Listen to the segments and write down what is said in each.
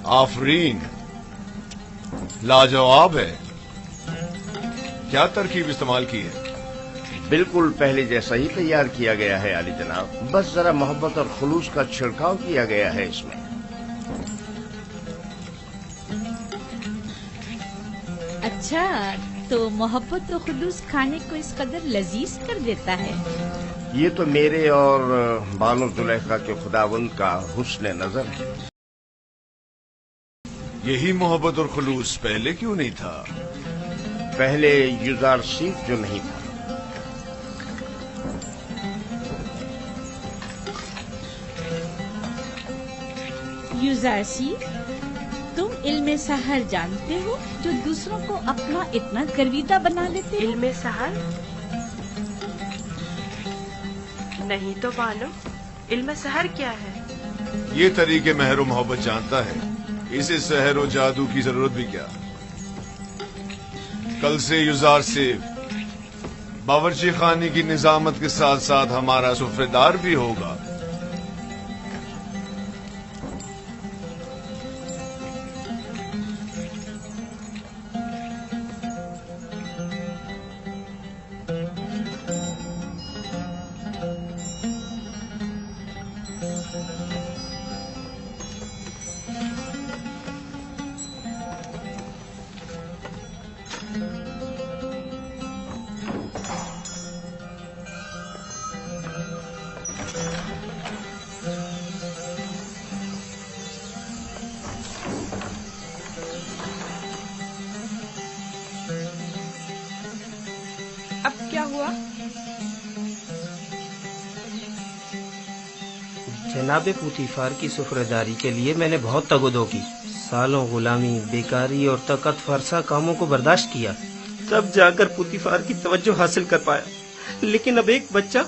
آفرین، لاجواب ہے. کیا ترکیب استعمال کی ہے؟ بالکل پہلے جیسا ہی تیار کیا گیا ہے عالی جناب، بس ذرا محبت اور خلوص کا چھڑکاؤ کیا گیا ہے اس میں. اچھا، تو محبت و خلوص کھانے کو اس قدر لذیذ کر دیتا ہے. یہ تو میرے اور بانو زلیخا کے خداوند کا حسن نظر ہے. یہی محبت اور خلوص پہلے کیوں نہیں تھا؟ پہلے یوزارسیف جو نہیں تھا. یوزارسیف، تم علم سحر جانتے ہو جو دوسروں کو اپنا اتنا گرویدہ بنا لیتے؟ علم سحر؟ نہیں تو بانو، علم سحر کیا ہے؟ یہ طریقے مہر و محبت جانتا ہے، اسے سحر و جادو کی ضرورت بھی کیا. کل سے یوزارسیف باورچی خانے کی نظامت کے ساتھ ساتھ ہمارا سفرے دار بھی ہوگا. اب کیا ہوا؟ جناب پوتیفار کی سفرداری کے لیے میں نے بہت تگ و دو کی، سالوں غلامی، بیکاری اور طاقت فرسا کاموں کو برداشت کیا، تب جا کر پوتیفار کی توجہ حاصل کر پایا. لیکن اب ایک بچہ،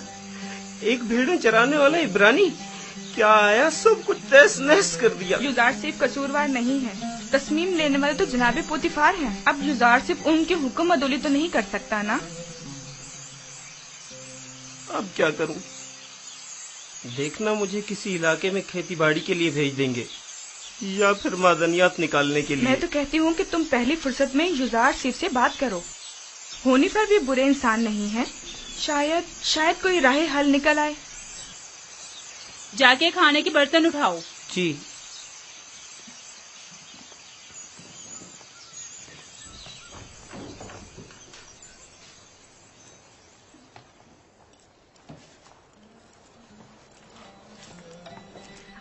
ایک بھیڑیں چرانے والا عبرانی کیا آیا، سب کچھ تہس نہس کر دیا. یوزارسیف قصوروار نہیں ہے، تصمیم لینے والے تو جناب پوتیفار ہیں. اب یوزارسیف ان کے حکم عدولی تو نہیں کر سکتا نا. اب کیا کروں؟ دیکھنا مجھے کسی علاقے میں کھیتی باڑی کے لیے بھیج دیں گے یا پھر معدنیات نکالنے کے لیے. میں تو کہتی ہوں کہ تم پہلی فرصت میں یوزارسیف سے بات کرو. ہونی پر بھی برے انسان نہیں ہیں، شاید کوئی راہ حل نکل آئے. جا کے کھانے کے برتن اٹھاؤ. جی.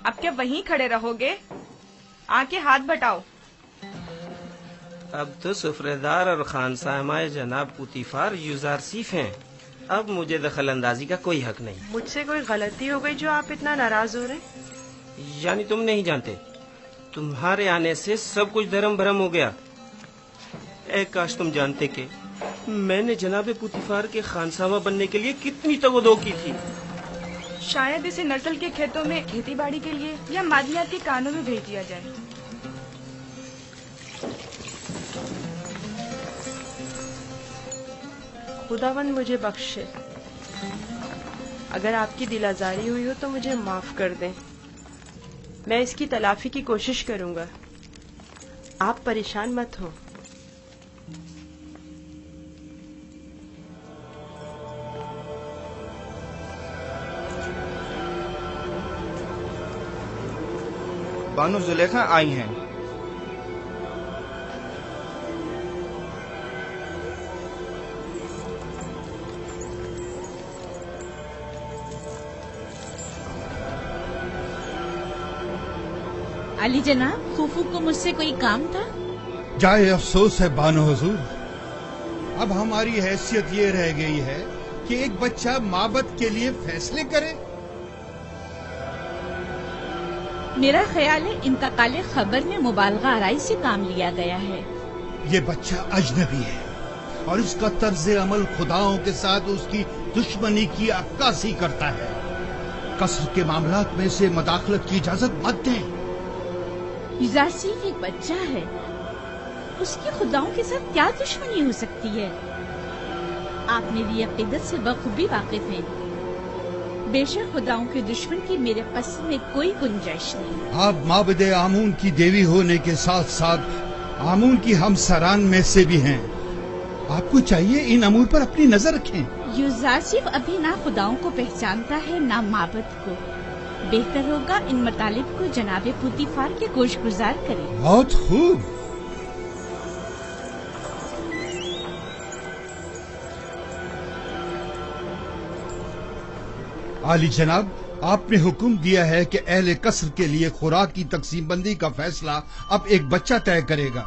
اب کیا وہیں کھڑے رہو گے؟ آ کے ہاتھ بٹاؤ. اب تو سفرےدار اور خانسامہ جناب پوتیفار یوزارسیف ہیں، اب مجھے دخل اندازی کا کوئی حق نہیں. مجھ سے کوئی غلطی ہو گئی جو آپ اتنا ناراض ہو رہے ہیں؟ یعنی تم نہیں جانتے، تمہارے آنے سے سب کچھ دھرم بھرم ہو گیا. اے کاش تم جانتے کہ میں نے جناب پوتیفار کے خانسامہ بننے کے لیے کتنی تگ و دو کی تھی. شاید اسے نسل کے کھیتوں میں کھیتی باڑی کے لیے یا معدنیات کے کانوں میں بھیج دیا جائے. خداوند مجھے بخشے، اگر آپ کی دل آزاری ہوئی ہو تو مجھے معاف کر دیں. میں اس کی تلافی کی کوشش کروں گا، آپ پریشان مت ہو. بانو زلیخا آئی ہیں. علی جناب، پھوپھو کو مجھ سے کوئی کام تھا؟ جائے افسوس ہے بانو حضور، اب ہماری حیثیت یہ رہ گئی ہے کہ ایک بچہ معبد کے لیے فیصلے کرے. میرا خیال ہے انتقال خبر میں مبالغہ آرائی سے کام لیا گیا ہے. یہ بچہ اجنبی ہے اور اس کا طرز عمل خداؤں کے ساتھ اس کی دشمنی کی عکاسی کرتا ہے. قصر کے معاملات میں اسے مداخلت کی اجازت مت دیں. یوزارسیف ایک بچہ ہے، اس کی خداؤں کے ساتھ کیا دشمنی ہو سکتی ہے؟ آپ میری عقیدت سے بخوبی واقف ہیں. بے شک خداؤں کے دشمن کی میرے قصر میں کوئی گنجائش نہیں. آپ معبد آمون کی دیوی ہونے کے ساتھ ساتھ آمون کی ہمسران میں سے بھی ہیں. آپ کو چاہیے ان امور پر اپنی نظر رکھیں. یوزاسف ابھی نہ خداؤں کو پہچانتا ہے نہ معبد کو. بہتر ہوگا ان مطالب کو جناب پوتیفار کے گوش گزار کرے. بہت خوب. عالی جناب، آپ نے حکم دیا ہے کہ اہل قصر کے لیے خوراک کی تقسیم بندی کا فیصلہ اب ایک بچہ طے کرے گا.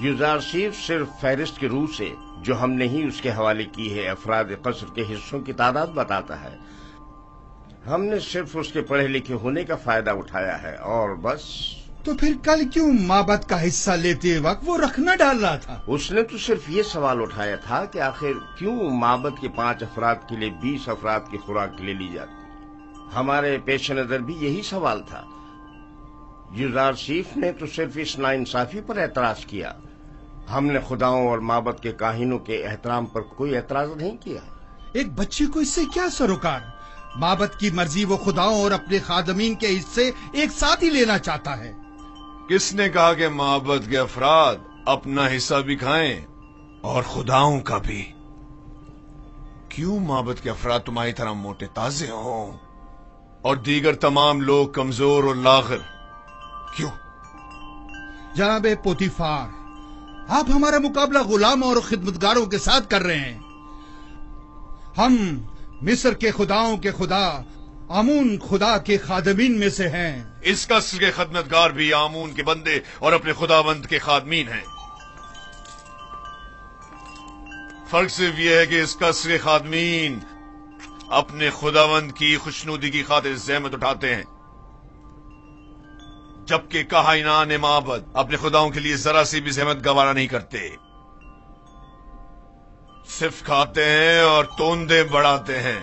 یوزارسیف صرف فہرست کی روح سے جو ہم نے ہی اس کے حوالے کی ہے افراد قصر کے حصوں کی تعداد بتاتا ہے. ہم نے صرف اس کے پڑھے لکھے ہونے کا فائدہ اٹھایا ہے اور بس. تو پھر کل کیوں معبد کا حصہ لیتے وقت وہ رکھنا ڈال رہا تھا؟ اس نے تو صرف یہ سوال اٹھایا تھا کہ آخر کیوں معبد کے 5 افراد کے لیے 20 افراد کی خوراک کے لیے لی جاتی. ہمارے پیش نظر بھی یہی سوال تھا. یوزارسیف نے تو صرف اس ناانصافی پر اعتراض کیا. ہم نے خداؤں اور معبد کے کاہنوں کے احترام پر کوئی اعتراض نہیں کیا. ایک بچے کو اس سے کیا سروکار؟ معبد کی مرضی وہ خداؤں اور اپنے خادمین کے حصے ایک ساتھ ہی لینا چاہتا ہے. کس نے کہا کہ معبد کے افراد اپنا حصہ بھی کھائیں اور خداؤں کا بھی؟ کیوں معبد کے افراد تمہاری طرح موٹے تازے ہوں اور دیگر تمام لوگ کمزور اور لاغر؟ کیوں؟ جناب پوتیفار، آپ ہمارا مقابلہ غلاموں اور خدمتگاروں کے ساتھ کر رہے ہیں. ہم مصر کے خداؤں کے خدا آمون خدا کے خادمین میں سے ہیں. اس قصر کے خدمتگار بھی آمون کے بندے اور اپنے خداوند کے خادمین ہیں. فرق صرف یہ ہے کہ اس قصر کے خادمین اپنے خداوند کی خوشنودی کی خاطر زحمت اٹھاتے ہیں، جبکہ کاہنان معبد اپنے خداؤں کے لیے ذرا سی بھی زحمت گوارا نہیں کرتے. صرف کھاتے ہیں اور توندے بڑھاتے ہیں.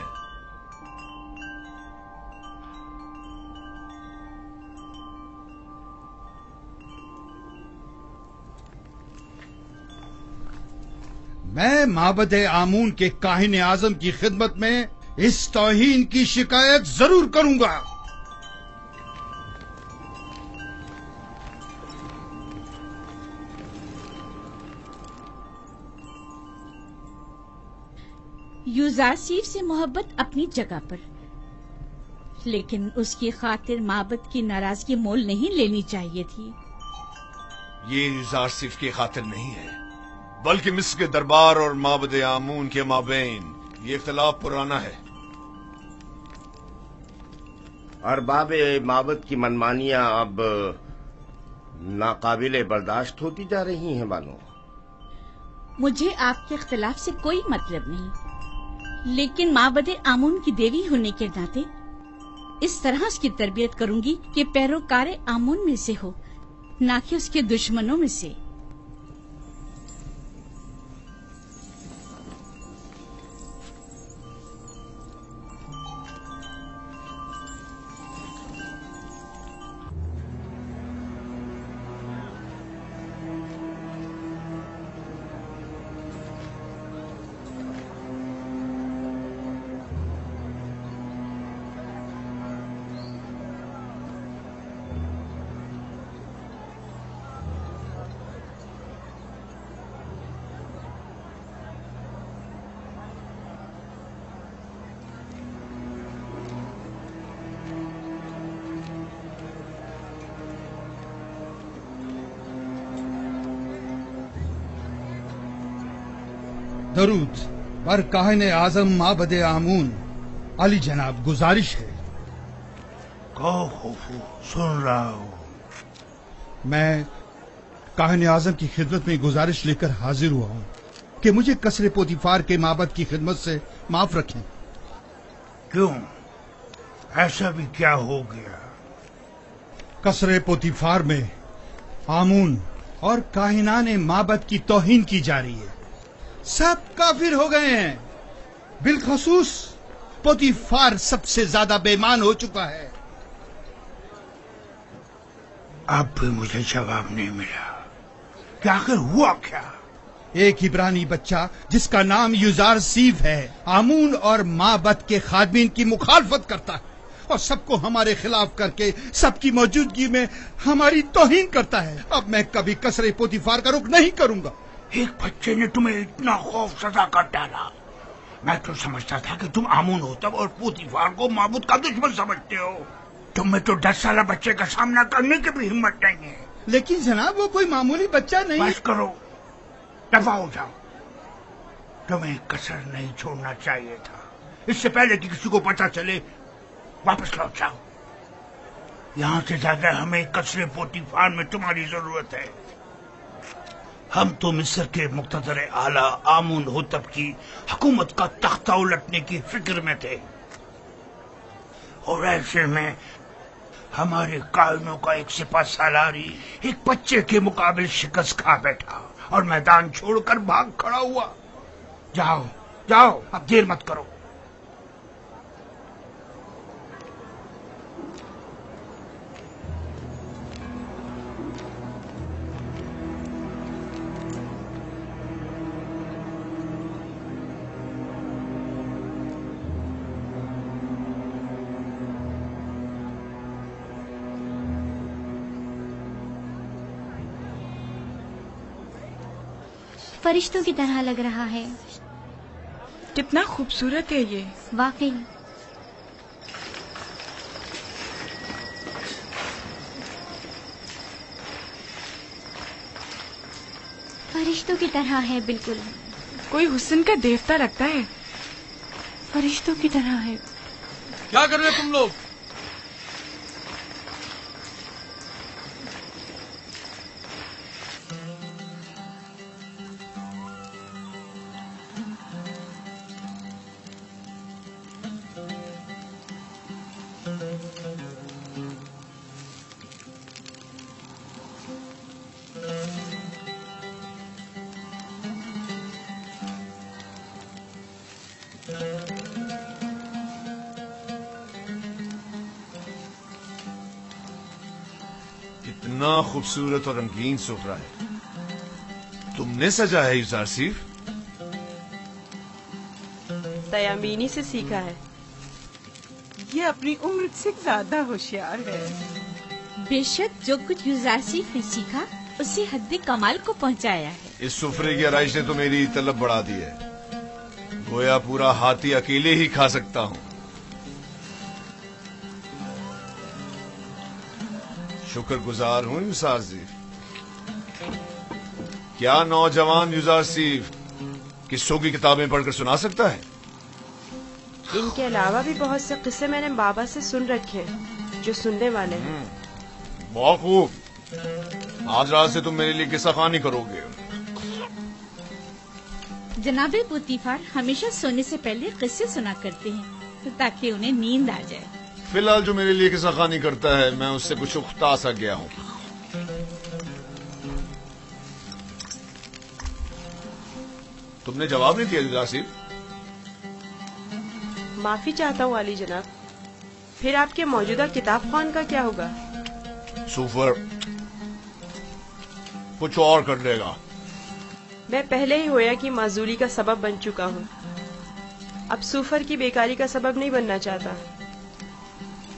میں معبد آمون کے کاہن اعظم کی خدمت میں اس توہین کی شکایت ضرور کروں گا. یوزاسیف سے محبت اپنی جگہ پر، لیکن اس کی خاطر معبد کی ناراضگی مول نہیں لینی چاہیے تھی. یہ یوزارسیف کی خاطر نہیں ہے، بلکہ مصر کے دربار اور معبد آمون کے مابین یہ اختلاف پرانا ہے. ارباب معبد کی منمانیاں اب ناقابل برداشت ہوتی جا رہی ہیں. بانو، مجھے آپ کے اختلاف سے کوئی مطلب نہیں، لیکن معبد آمون کی دیوی ہونے کے ناطے اس طرح اس کی تربیت کروں گی کہ پیروکار آمون میں سے ہو، نہ کہ اس کے دشمنوں میں سے. درود پر کاہن اعظم معبد آمون. علی جناب، گزارش ہے. سن رہا ہوں. میں کاہن اعظم کی خدمت میں گزارش لے کر حاضر ہوا ہوں کہ مجھے قصر پوتیفار کے معبد کی خدمت سے معاف رکھیں. کیوں؟ ایسا بھی کیا ہو گیا؟ قصر پوتیفار میں آمون اور کاہنان معبد کی توہین کی جا رہی ہے. سب کافر ہو گئے ہیں، بالخصوص پوتیفار سب سے زیادہ بے ایمان ہو چکا ہے. اب بھی مجھے جواب نہیں ملا کہ آخر ہوا کیا. ایک عبرانی بچہ جس کا نام یوزار سیف ہے آمون اور معبد کے خادمین کی مخالفت کرتا ہے اور سب کو ہمارے خلاف کر کے سب کی موجودگی میں ہماری توہین کرتا ہے. اب میں کبھی قصر پوتیفار کا رخ نہیں کروں گا. ایک بچے نے تمہیں اتنا خوف سزا کر ڈالا. میں تو سمجھتا تھا کہ تم آمون ہوتب اور پوتیفار کو معبود کا دشمن سمجھتے ہو. تم میں تو 10 سالہ بچے کا سامنا کرنے کی بھی ہمت نہیں ہے. لیکن جناب وہ کوئی معمولی بچہ نہیں. بس کرو، دفع ہو جاؤ. تمہیں قصر نہیں چھوڑنا چاہیے تھا. اس سے پہلے کہ کسی کو پتہ چلے واپس لوٹ جاؤ. یہاں سے زیادہ ہمیں قصر پوتیفار میں تمہاری ضرورت ہے. ہم تو مصر کے مقتدر اعلیٰ آمون ہوتب کی حکومت کا تختہ الٹنے کی فکر میں تھے، اور ایسے میں ہمارے قائدوں کا ایک سپہ سالاری ایک بچے کے مقابل شکست کھا بیٹھا اور میدان چھوڑ کر بھاگ کھڑا ہوا. جاؤ جاؤ، اب دیر مت کرو. فرشتوں کی طرح لگ رہا ہے. کتنا خوبصورت ہے یہ. واقعی. فرشتوں کی طرح ہے بالکل. کوئی حسن کا دیوتا لگتا ہے. فرشتوں کی طرح ہے. کیا کر رہے تم لوگ؟ اتنا خوبصورت اور رنگین سفرہ ہے. تم نے سجا ہے یوزار سیف؟ تیامینی سے سیکھا ہے. یہ اپنی عمر سے زیادہ ہوشیار ہے. بے شک جو کچھ یوزار سیف نے سیکھا اسے حد کمال کو پہنچایا ہے. اس سفرے کی آرائش نے تو میری طلب بڑھا دی ہے. گویا پورا ہاتھی اکیلے ہی کھا سکتا ہوں. شکر گزار ہوں یوزار سیف. کیا نوجوان یوزار سیف قصوں کی کتابیں پڑھ کر سنا سکتا ہے؟ ان کے علاوہ بھی بہت سے قصے میں نے بابا سے سن رکھے جو سننے والے ہیں. بہت خوب. آج رات سے تم میرے لیے قصہ خوانی کرو گے. جناب پوتیفار ہمیشہ سونے سے پہلے قصے سنا کرتے ہیں تاکہ انہیں نیند آ جائے. فی الحال جو میرے لیے قصہ خوانی کرتا ہے میں اس سے کچھ اختا سا گیا ہوں. تم نے جواب نہیں دیا یوزار سیف. معافی چاہتا ہوں علی جناب. پھر آپ کے موجودہ کتاب خوان کا کیا ہوگا؟ سوفر کچھ اور کر لے گا. میں پہلے ہی ہویا کی معذوری کا سبب بن چکا ہوں. اب سوفر کی بیکاری کا سبب نہیں بننا چاہتا.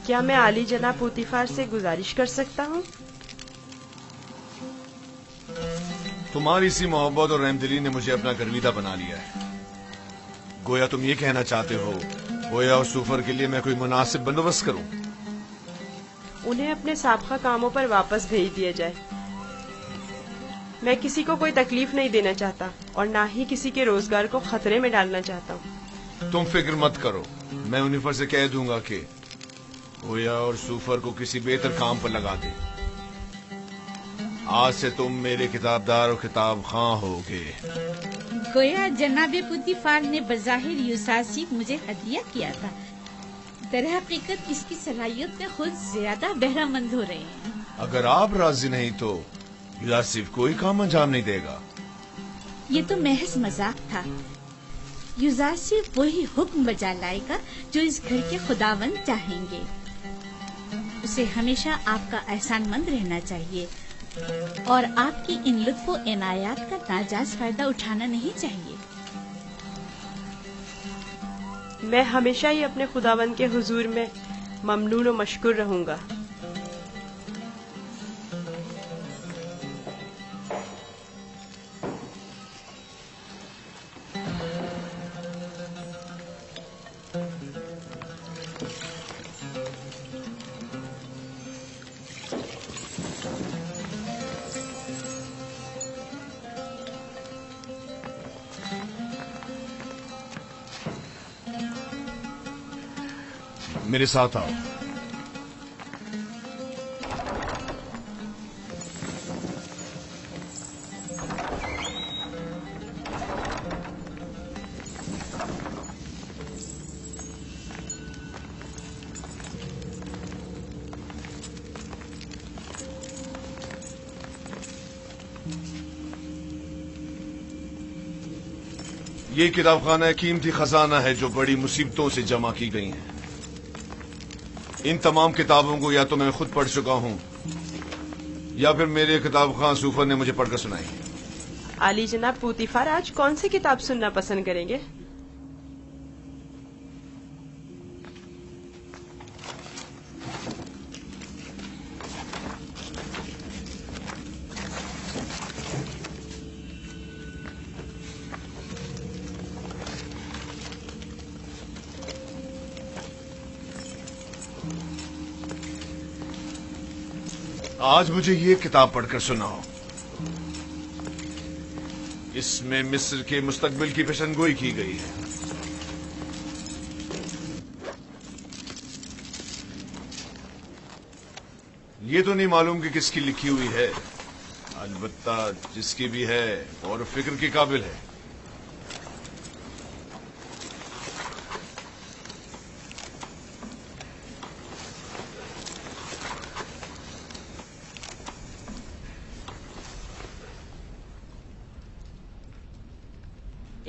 کیا میں علی جناب پوتیفار سے گزارش کر سکتا ہوں؟ تمہاری اسی محبت اور رحمدلی نے مجھے اپنا گرویدہ بنا لیا ہے. گویا تم یہ کہنا چاہتے ہو گویا اور سوفر کے لیے میں کوئی مناسب بندوبست کروں. انہیں اپنے سابقہ کاموں پر واپس بھیج دیا جائے. میں کسی کو کوئی تکلیف نہیں دینا چاہتا اور نہ ہی کسی کے روزگار کو خطرے میں ڈالنا چاہتا ہوں. تم فکر مت کرو. میں انیفر سے کہہ دوں گا کہ گویا اور سوفر کو کسی بہتر کام پر لگا دے. آج سے تم میرے کتابدار اور کتاب خواں ہوگے. گویا جناب پوتیفار نے بظاہر یوزار سیف مجھے ہدیہ کیا تھا. در حقیقت اس کی صلاحیت میں خود زیادہ بہرہ مند ہو رہے ہیں. اگر آپ راضی نہیں تو یوزار سیف کوئی کام انجام نہیں دے گا. یہ تو محض مذاق تھا. یوزار سیف وہی حکم بجا لائے گا جو اس گھر کے خداوند چاہیں گے. اسے ہمیشہ آپ کا احسان مند رہنا چاہیے اور آپ کی ان لطف و عنایات کا ناجائز فائدہ اٹھانا نہیں چاہیے۔ میں ہمیشہ ہی اپنے خداوند کے حضور میں ممنون و مشکور رہوں گا۔ میرے ساتھ آؤ۔ یہ کتاب خانہ قیمتی خزانہ ہے جو بڑی مصیبتوں سے جمع کی گئی ہیں۔ ان تمام کتابوں کو یا تو میں خود پڑھ چکا ہوں یا پھر میرے کتاب خان سوفر نے مجھے پڑھ کر سنائی۔ عالی جناب پوتیفار آج کون سی کتاب سننا پسند کریں گے؟ آج مجھے یہ کتاب پڑھ کر سناؤ۔ اس میں مصر کے مستقبل کی پیشن گوئی کی گئی ہے۔ یہ تو نہیں معلوم کہ کس کی لکھی ہوئی ہے، البتہ جس کی بھی ہے اور فکر کے قابل ہے۔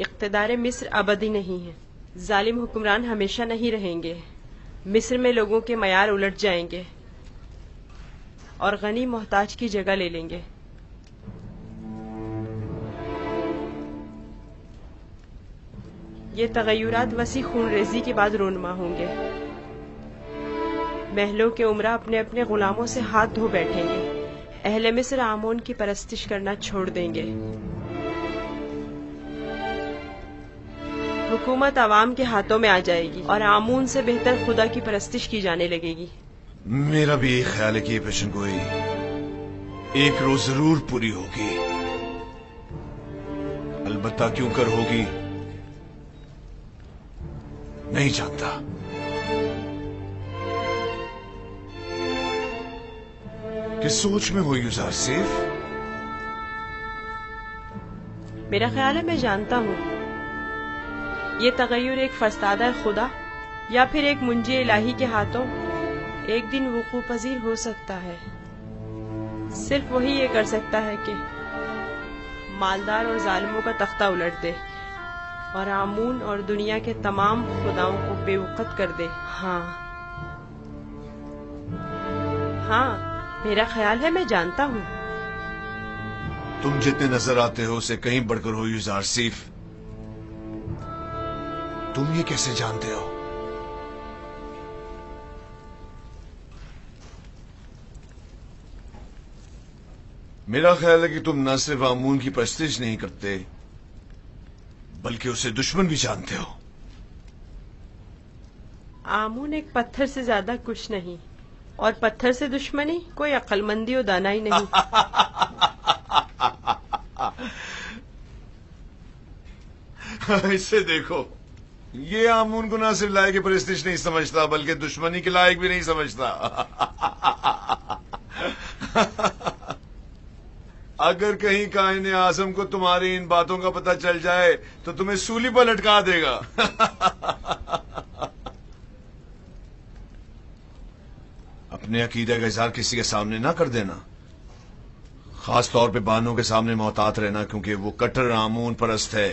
اقتدار مصر ابدی نہیں ہے، ظالم حکمران ہمیشہ نہیں رہیں گے۔ مصر میں لوگوں کے معیار الٹ جائیں گے اور غنی محتاج کی جگہ لے لیں گے۔ یہ تغیرات وسیع خون ریزی کے بعد رونما ہوں گے۔ محلوں کے عمرا اپنے اپنے غلاموں سے ہاتھ دھو بیٹھیں گے۔ اہل مصر آمون کی پرستش کرنا چھوڑ دیں گے۔ حکومت عوام کے ہاتھوں میں آ جائے گی اور آمون سے بہتر خدا کی پرستش کی جانے لگے گی۔ میرا بھی یہ خیال ہے کہ یہ پیشن گوئی ایک روز ضرور پوری ہوگی، البتہ کیوں کر ہوگی نہیں جانتا۔ کس سوچ میں ہو یوزار سیف؟ میرا خیال ہے میں جانتا ہوں۔ یہ تغیر ایک فرستادہ خدا یا پھر ایک منجی الہی کے ہاتھوں ایک دن وقوع پذیر ہو سکتا ہے۔ صرف وہی یہ کر سکتا ہے کہ مالدار اور ظالموں کا تختہ الٹ دے اور آمون اور دنیا کے تمام خداؤں کو بے وقت کر دے۔ ہاں میرا خیال ہے میں جانتا ہوں۔ تم جتنے نظر آتے ہو اسے کہیں بڑھ کر ہو یوزار سیف۔ تم یہ کیسے جانتے ہو؟ میرا خیال ہے کہ تم نہ صرف آمون کی پرستش نہیں کرتے بلکہ اسے دشمن بھی جانتے ہو۔ آمون ایک پتھر سے زیادہ کچھ نہیں، اور پتھر سے دشمنی کوئی عقل مندی و دانائی نہیں۔ اسے دیکھو، یہ آمون کو نہ صرف لائق پرستش نہیں سمجھتا بلکہ دشمنی کے لائق بھی نہیں سمجھتا۔ اگر کہیں کائن اعظم کو تمہاری ان باتوں کا پتہ چل جائے تو تمہیں سولی پر لٹکا دے گا۔ اپنے عقیدہ کا اظہار کسی کے سامنے نہ کر دینا، خاص طور پہ بانوں کے سامنے محتاط رہنا کیونکہ وہ کٹر آمون پرست ہے۔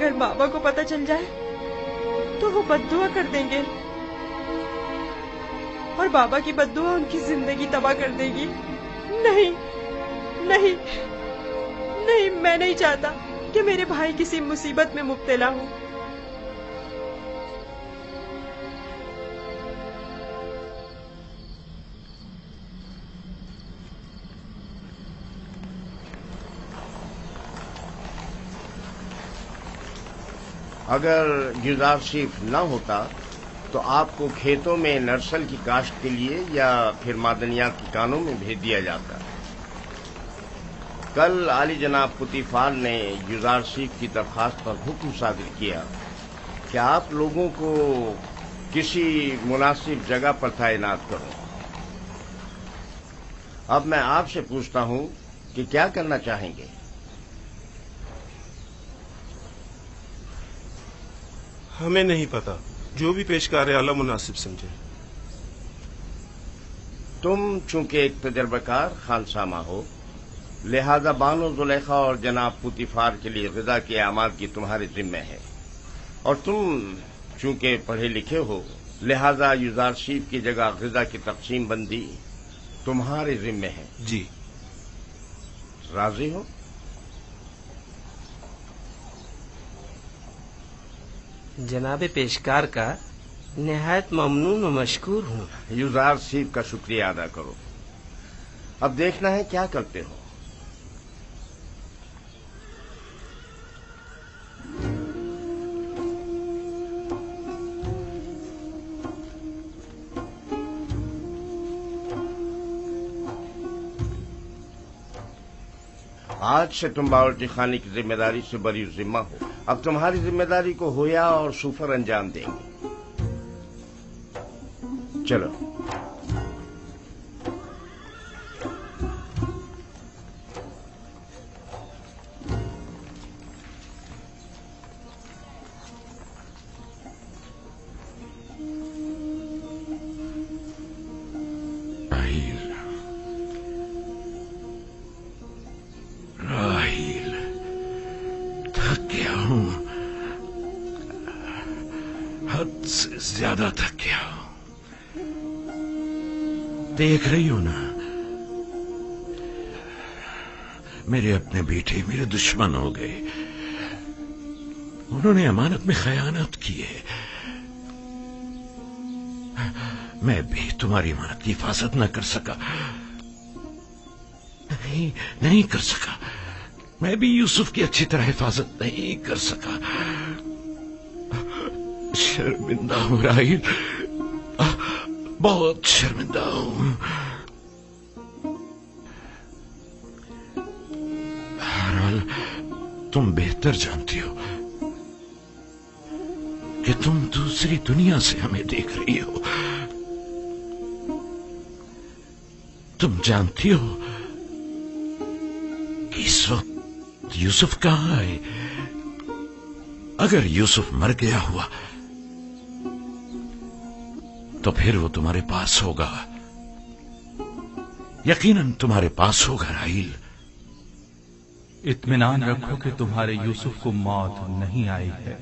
اگر بابا کو پتہ چل جائے تو وہ بددعا کر دیں گے اور بابا کی بددعا ان کی زندگی تباہ کر دے گی. نہیں نہیں نہیں، میں نہیں چاہتا کہ میرے بھائی کسی مصیبت میں مبتلا ہو. اگر گزار شریف نہ ہوتا تو آپ کو کھیتوں میں نرسل کی کاشت کے لیے یا پھر معدنیات کی کانوں میں بھیج دیا جاتا. کل عالی جناب پوتیفار نے گزار شریف کی درخواست پر حکم صادر کیا کہ آپ لوگوں کو کسی مناسب جگہ پر تعینات کرو. اب میں آپ سے پوچھتا ہوں کہ کیا کرنا چاہیں گے؟ ہمیں نہیں پتا، جو بھی پیشکار اعلیٰ مناسب سمجھے. تم چونکہ ایک تجربہ کار خانسامہ ہو، لہذا بانو زلیخا اور جناب پوتیفار کے لیے غذا کے اعمال کی تمہارے ذمہ ہے، اور تم چونکہ پڑھے لکھے ہو، لہذا یزار شیف کی جگہ غذا کی تقسیم بندی تمہارے ذمہ ہے. جی. راضی ہو؟ جناب پیشکار کا نہایت ممنون و مشکور ہوں. یزار شیف کا شکریہ ادا کرو. اب دیکھنا ہے کیا کرتے ہو. آج سے تم باورچی خانے کی ذمہ داری سے بری ذمہ ہو. اب تمہاری ذمہ داری کو ہویا اور سوفر انجام دیں گے. چلو. زیادہ تھک گیا. دیکھ رہی ہو نا، میرے اپنے بیٹے میرے دشمن ہو گئے. انہوں نے امانت میں خیانت کی ہے. میں بھی تمہاری امانت کی حفاظت نہ کر سکا. نہیں کر سکا. میں بھی یوسف کی اچھی طرح حفاظت نہیں کر سکا. شرمندہ ہوں راہیل، بہت شرمندہ ہوں. بہرحال تم بہتر جانتی ہو کہ تم دوسری دنیا سے ہمیں دیکھ رہی ہو. تم جانتی ہو کہ اس وقت یوسف کہاں ہے. اگر یوسف مر گیا ہوا تو پھر وہ تمہارے پاس ہوگا، یقیناً تمہارے پاس ہوگا راہیل. اطمینان رکھو کہ تمہارے یوسف کو موت نہیں آئی ہے.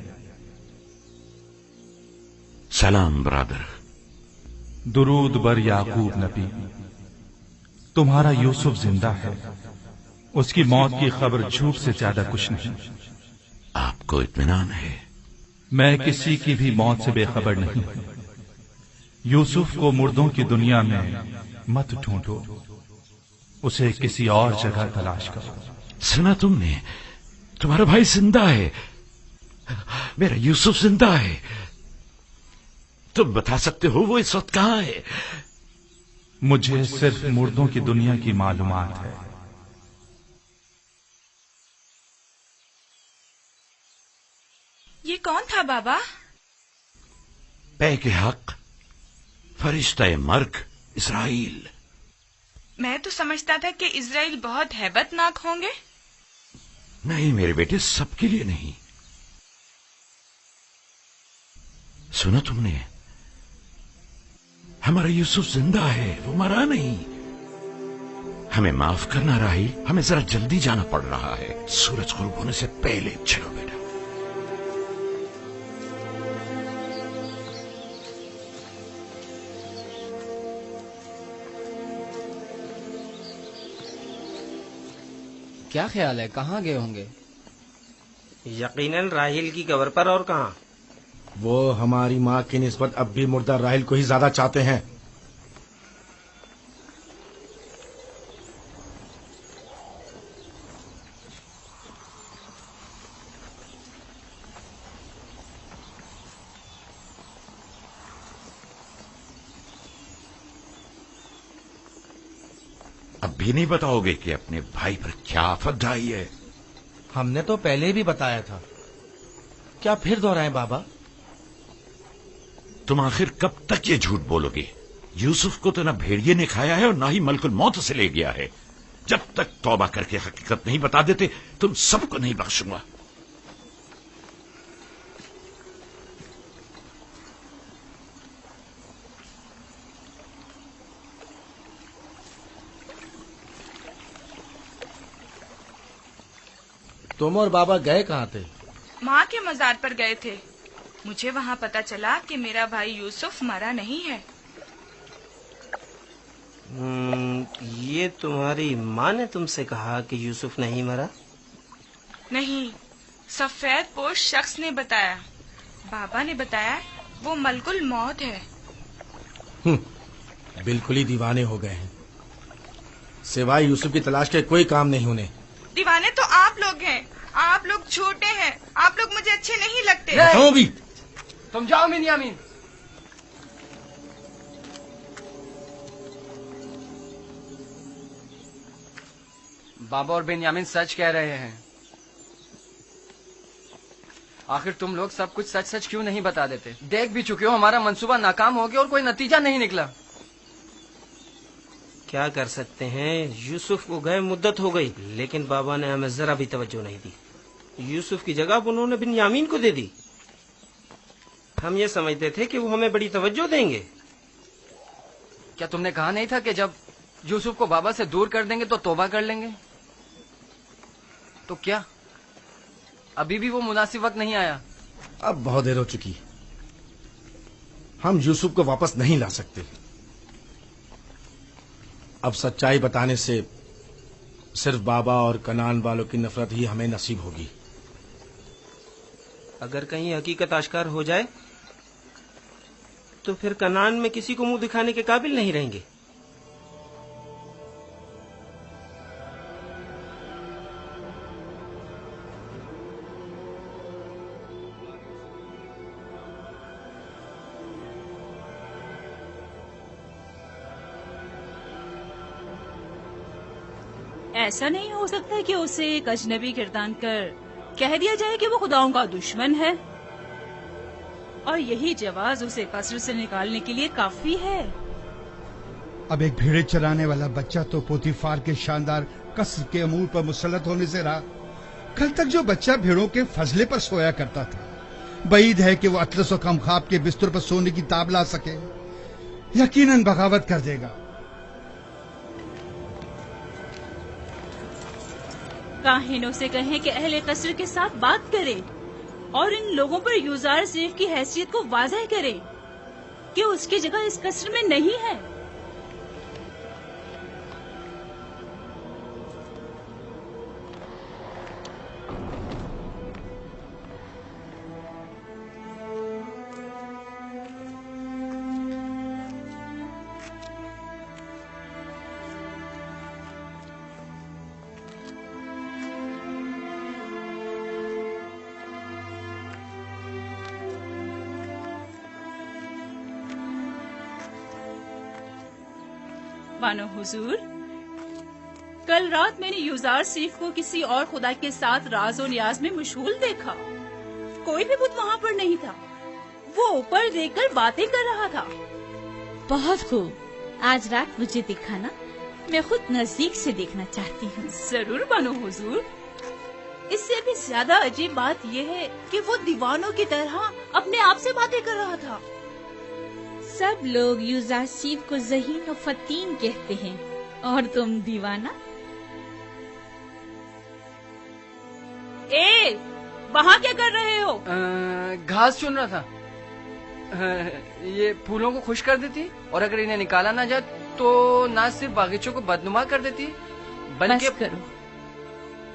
سلام برادر. درود بر یعقوب نبی. تمہارا یوسف زندہ ہے. اس کی موت کی خبر جھوٹ سے زیادہ کچھ نہیں. آپ کو اطمینان ہے؟ میں کسی کی بھی موت سے بے خبر نہیں ہوں. یوسف کو مردوں کی دنیا میں مت ڈھونڈو، اسے کسی اور جگہ تلاش کرو. سنا تم نے؟ تمہارا بھائی زندہ ہے. میرا یوسف زندہ ہے. تم بتا سکتے ہو وہ اس وقت کہاں ہے؟ مجھے صرف مردوں کی دنیا کی معلومات ہے. یہ کون تھا بابا؟ پے کے حق فرشتہ مرگ اسرائیل. میں تو سمجھتا تھا کہ اسرائیل بہت ہیبت ناک ہوں گے. نہیں میرے بیٹے، سب کے لیے نہیں. سنا تم نے؟ ہمارا یوسف زندہ ہے، وہ مرا نہیں. ہمیں معاف کرنا راہیل، ہمیں ذرا جلدی جانا پڑ رہا ہے. سورج غروب ہونے سے پہلے. چلو بیٹا. کیا خیال ہے کہاں گئے ہوں گے؟ یقیناً راحیل کی قبر پر، اور کہاں؟ وہ ہماری ماں کی نسبت اب بھی مردہ راحیل کو ہی زیادہ چاہتے ہیں۔ اب بھی نہیں بتاؤ گے کہ اپنے بھائی پر کیا آفت ڈھائی ہے؟ ہم نے تو پہلے بھی بتایا تھا، کیا پھر دہرائیں بابا؟ تم آخر کب تک یہ جھوٹ بولو گے؟ یوسف کو تو نہ بھیڑیے نے کھایا ہے اور نہ ہی ملک الموت سے لے گیا ہے۔ جب تک توبہ کر کے حقیقت نہیں بتا دیتے تم سب کو نہیں بخشوں گا۔ تم اور بابا گئے کہاں تھے؟ ماں کے مزار پر گئے تھے۔ مجھے وہاں پتا چلا کہ میرا بھائی یوسف مرا نہیں ہے۔ یہ تمہاری ماں نے تم سے کہا کہ یوسف نہیں مرا؟ نہیں، سفید پوش شخص نے بتایا۔ بابا نے بتایا وہ ملک الموت ہے۔ بالکل ہی دیوانے ہو گئے ہیں، سوائے یوسف کی تلاش کے کوئی کام نہیں انہیں۔ دیوانے تو آپ لوگ ہیں، آپ لوگ چھوٹے ہیں، آپ لوگ مجھے اچھے نہیں لگتے۔ بھی تم جاؤ بنیامین۔ بابا اور بنیامین سچ کہہ رہے ہیں۔ آخر تم لوگ سب کچھ سچ سچ کیوں نہیں بتا دیتے؟ دیکھ بھی چکے ہو ہمارا منصوبہ ناکام ہو گیا اور کوئی نتیجہ نہیں نکلا۔ کیا کر سکتے ہیں، یوسف کو گئے مدت ہو گئی، لیکن بابا نے ہمیں ذرا بھی توجہ نہیں دی۔ یوسف کی جگہ انہوں نے بنیامین کو دے دی۔ ہم یہ سمجھتے تھے کہ وہ ہمیں بڑی توجہ دیں گے۔ کیا تم نے کہا نہیں تھا کہ جب یوسف کو بابا سے دور کر دیں گے تو توبہ کر لیں گے؟ تو کیا ابھی بھی وہ مناسب وقت نہیں آیا؟ اب بہت دیر ہو چکی، ہم یوسف کو واپس نہیں لا سکتے۔ اب سچائی بتانے سے صرف بابا اور کنان والوں کی نفرت ہی ہمیں نصیب ہوگی۔ اگر کہیں حقیقت آشکار ہو جائے تو پھر کنان میں کسی کو منہ دکھانے کے قابل نہیں رہیں گے۔ ایسا نہیں ہو سکتا کہ اسے ایک اجنبی گردان کر کہہ دیا جائے کہ وہ خداؤں کا دشمن ہے، اور یہی جواز اسے قصر سے نکالنے کے لیے کافی ہے۔ اب ایک بھیڑے چرانے والا بچہ تو پوتیفار کے شاندار قصر کے امور پر مسلط ہونے سے رہا۔ کل تک جو بچہ بھیڑوں کے فضلے پر سویا کرتا تھا، بعید ہے کہ وہ اطلس و کمخاب کے بستر پر سونے کی تاب لا سکے۔ یقیناً بغاوت کر دے گا۔ کاہنوں سے کہیں کہ اہل قصر کے ساتھ بات کرے اور ان لوگوں پر یوزار سیف کی حیثیت کو واضح کرے کہ اس کی جگہ اس قصر میں نہیں ہے۔ بانو حضور، کل رات میں نے یوزار سیف کو کسی اور خدا کے ساتھ راز و نیاز میں مشغول دیکھا۔ کوئی بھی بت وہاں پر نہیں تھا، وہ اوپر دیکھ کر باتیں کر رہا تھا۔ بہت خوب، آج رات مجھے دکھانا، میں خود نزدیک سے دیکھنا چاہتی ہوں۔ ضرور بانو حضور۔ اس سے بھی زیادہ عجیب بات یہ ہے کہ وہ دیوانوں کی طرح اپنے آپ سے باتیں کر رہا تھا۔ سب لوگ یوزار سیف کو ذہین و فتین کہتے ہیں، اور تم دیوانہ۔ وہاں کیا کر رہے ہو؟ گھاس چن رہا تھا۔ یہ پھولوں کو خشک کر دیتی، اور اگر انہیں نکالا نہ جائے تو نہ صرف باغیچوں کو بدنما کر دیتی بلکہ… بس کرو،